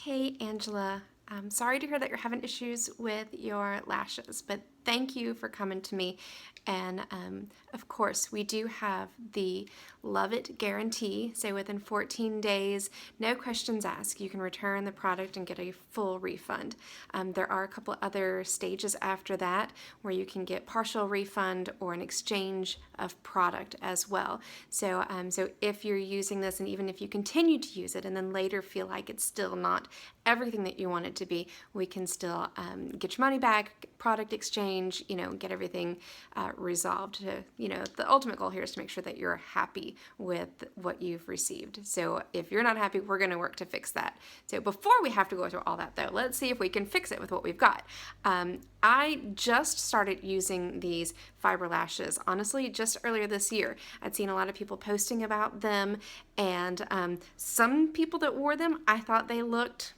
Hey, Angela. I'm sorry to hear that you're having issues with your lashes, but thank you for coming to me. And of course, we do have the Love It guarantee. So within 14 days, no questions asked, you can return the product and get a full refund. There are a couple other stages after that where you can get partial refund or an exchange of product as well. So if you're using this, and even if you continue to use it and then later feel like it's still not everything that you want it to be, we can still get your money back, product exchange, get everything resolved. The ultimate goal here is to make sure that you're happy with what you've received. So if you're not happy, we're going to work to fix that. So before we have to go through all that though, let's see if we can fix it with what we've got. I just started using these fiber lashes, honestly, just earlier this year. I'd seen a lot of people posting about them, and some people that wore them, I thought they looked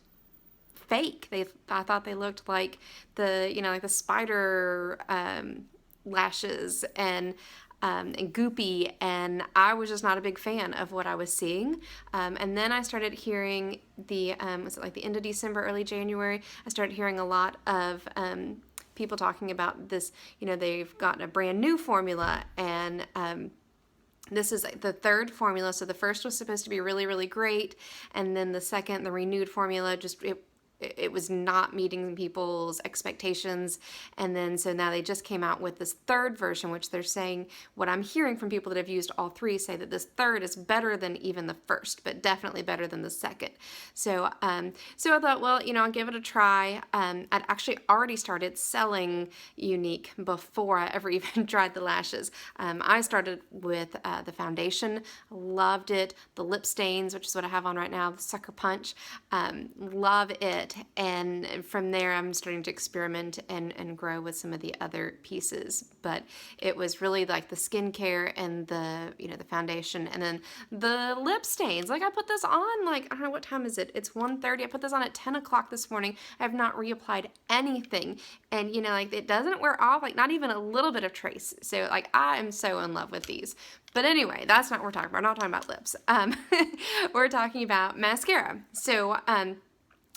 fake. I thought they looked like the spider lashes and goopy, and I was just not a big fan of what I was seeing. And then I started hearing was it like the end of December, early January? I started hearing a lot of people talking about this. They've gotten a brand new formula, and this is the third formula. So the first was supposed to be really, really great, and then the second, the renewed formula, it was not meeting people's expectations. And then so now they just came out with this third version, which they're saying, what I'm hearing from people that have used all three say that this third is better than even the first, but definitely better than the second. So so I thought, well, I'll give it a try. I'd actually already started selling Younique before I ever even tried the lashes. I started with the foundation, loved it. The lip stains, which is what I have on right now, the Sucker Punch, love it. And from there, I'm starting to experiment and grow with some of the other pieces. But it was really like the skincare and the foundation, and then the lip stains. Like, I put this on, like, I don't know, what time is it? It's 1:30. I put this on at 10 o'clock this morning. I have not reapplied anything. And, it doesn't wear off, like, not even a little bit of trace. So, like, I am so in love with these. But anyway, that's not what we're talking about. We're not talking about lips. We're talking about mascara.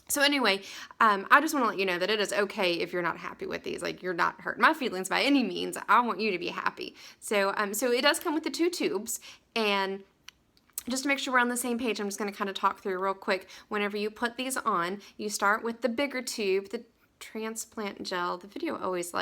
So anyway, I just want to let you know that it is okay if you're not happy with these. Like, you're not hurting my feelings by any means. I want you to be happy. So it does come with the 2 tubes, and just to make sure we're on the same page, I'm just going to kind of talk through real quick. Whenever you put these on, you start with the bigger tube, the transplant gel. The video always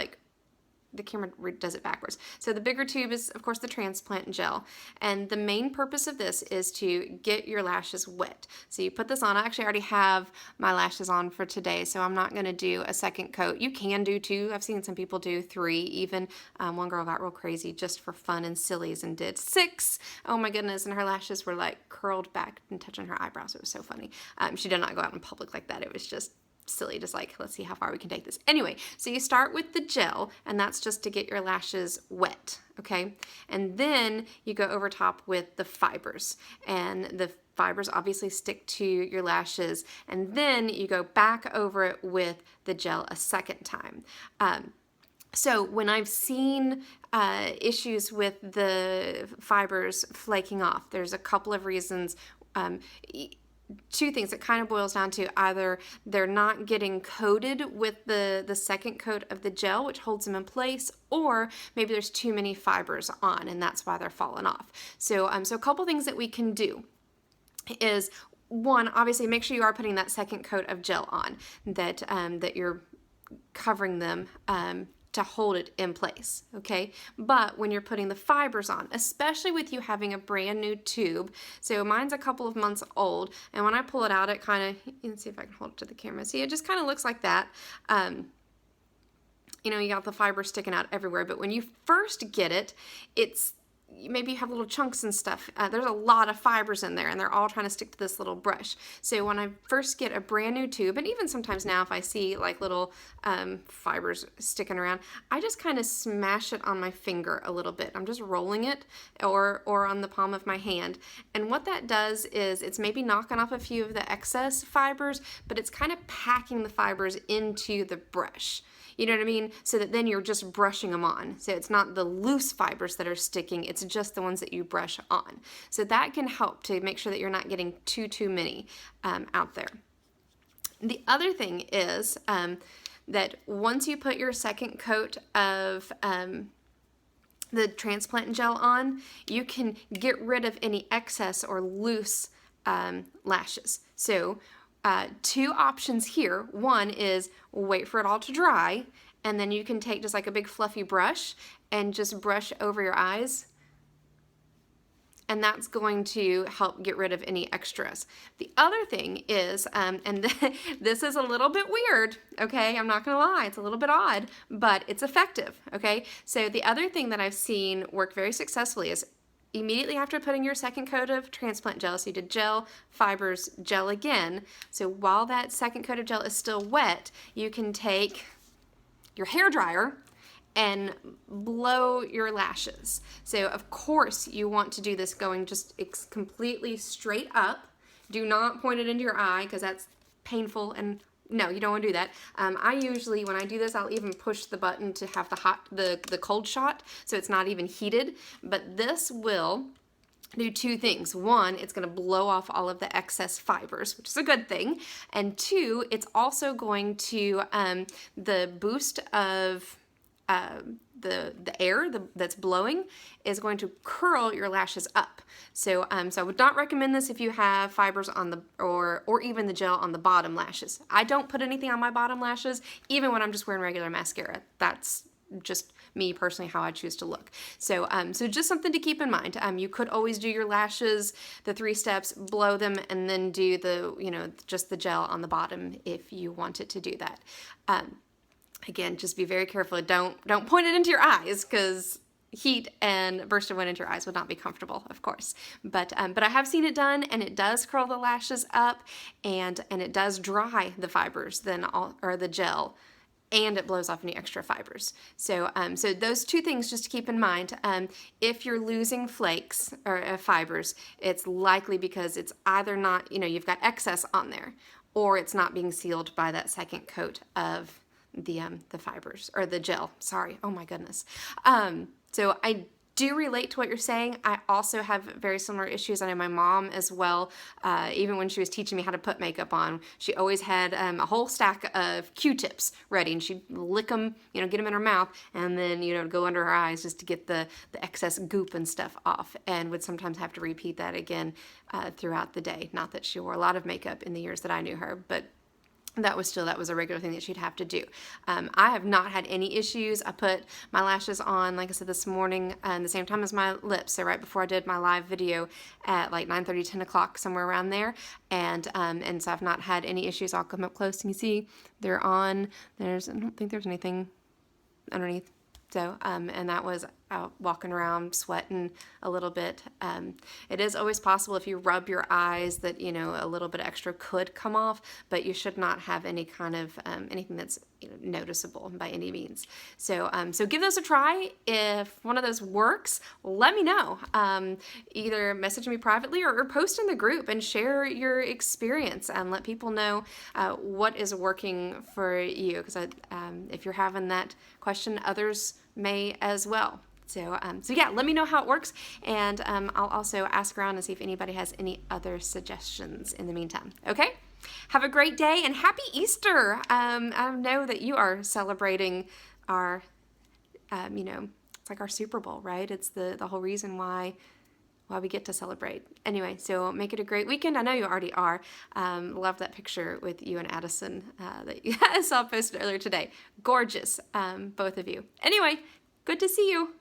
the camera does it backwards. So the bigger tube is, of course, the transplant gel. And the main purpose of this is to get your lashes wet. So you put this on. I actually already have my lashes on for today, so I'm not going to do a second coat. You can do 2. I've seen some people do 3 even. One girl got real crazy just for fun and sillies and did 6. Oh my goodness. And her lashes were like curled back and touching her eyebrows. It was so funny. She did not go out in public like that. It was just silly, just like, let's see how far we can take this. Anyway, so you start with the gel, and that's just to get your lashes wet, okay? And then you go over top with the fibers, and the fibers obviously stick to your lashes, and then you go back over it with the gel a second time. So when I've seen issues with the fibers flaking off, there's a couple of reasons. 2 things. It kind of boils down to either they're not getting coated with the second coat of the gel, which holds them in place, or maybe there's too many fibers on, and that's why they're falling off. So a couple things that we can do is, one, obviously make sure you are putting that second coat of gel on, that you're covering them to hold it in place, okay? But when you're putting the fibers on, especially with you having a brand new tube, so mine's a couple of months old, and when I pull it out, it kind of, you can see if I can hold it to the camera. See, it just kind of looks like that. You got the fibers sticking out everywhere, but when you first get it, maybe you have little chunks and stuff. There's a lot of fibers in there, and they're all trying to stick to this little brush. So when I first get a brand new tube, and even sometimes now if I see like little fibers sticking around, I just kind of smash it on my finger a little bit. I'm just rolling it, or on the palm of my hand. And what that does is it's maybe knocking off a few of the excess fibers, but it's kind of packing the fibers into the brush. You know what I mean? So that then you're just brushing them on. So it's not the loose fibers that are sticking, it's just the ones that you brush on. So that can help to make sure that you're not getting too many out there. The other thing is that once you put your second coat of the transplant gel on, you can get rid of any excess or loose lashes. So 2 options here. One is wait for it all to dry, and then you can take just like a big fluffy brush and just brush over your eyes, and that's going to help get rid of any extras. The other thing is, and this is a little bit weird, okay? I'm not gonna lie, it's a little bit odd, but it's effective, okay? So the other thing that I've seen work very successfully is immediately after putting your second coat of transplant gel, so you did gel, fibers, gel again. So while that second coat of gel is still wet, you can take your hair dryer and blow your lashes. So of course you want to do this going just completely straight up. Do not point it into your eye because that's painful, and no, you don't want to do that. I usually, when I do this, I'll even push the button to have the cold shot so it's not even heated. But this will do 2 things. One, it's going to blow off all of the excess fibers, which is a good thing. And 2, it's also going to, the boost of the air that's blowing is going to curl your lashes up. So so I would not recommend this if you have fibers on the or even the gel on the bottom lashes. I don't put anything on my bottom lashes, even when I'm just wearing regular mascara. That's just me personally, how I choose to look. So so just something to keep in mind. You could always do your lashes, the 3 steps, blow them, and then do the, just the gel on the bottom if you wanted to do that. Again, just be very careful. Don't point it into your eyes, because heat and burst of wind into your eyes would not be comfortable, of course. But I have seen it done, and it does curl the lashes up, and it does dry the fibers or the gel, and it blows off any extra fibers. So so those 2 things just to keep in mind. If you're losing flakes or fibers, it's likely because it's either not, you've got excess on there, or it's not being sealed by that second coat of the fibers or the gel. Sorry. Oh my goodness. So I do relate to what you're saying. I also have very similar issues. I know my mom as well. Even when she was teaching me how to put makeup on, she always had a whole stack of Q-tips ready, and she'd lick them, get them in her mouth, and then go under her eyes just to get the excess goop and stuff off, and would sometimes have to repeat that again throughout the day. Not that she wore a lot of makeup in the years that I knew her, but that was a regular thing that she'd have to do. I have not had any issues. I put my lashes on, like I said, this morning the same time as my lips, so right before I did my live video at like 9:30, 10 o'clock, somewhere around there, and so I've not had any issues. I'll come up close and you see they're on. I don't think there's anything underneath. So, and that was out walking around sweating a little bit. It is always possible if you rub your eyes that, a little bit extra could come off, but you should not have any kind of anything that's noticeable by any means. So, so give those a try. If one of those works, let me know. Either message me privately or post in the group and share your experience and let people know what is working for you. Because if you're having that question, others may as well. So, so yeah, let me know how it works, and I'll also ask around and see if anybody has any other suggestions in the meantime. Okay? Have a great day, and happy Easter! I know that you are celebrating our, it's like our Super Bowl, right? It's the whole reason why we get to celebrate. Anyway, so make it a great weekend. I know you already are. Love that picture with you and Addison that I saw posted earlier today. Gorgeous, both of you. Anyway, good to see you.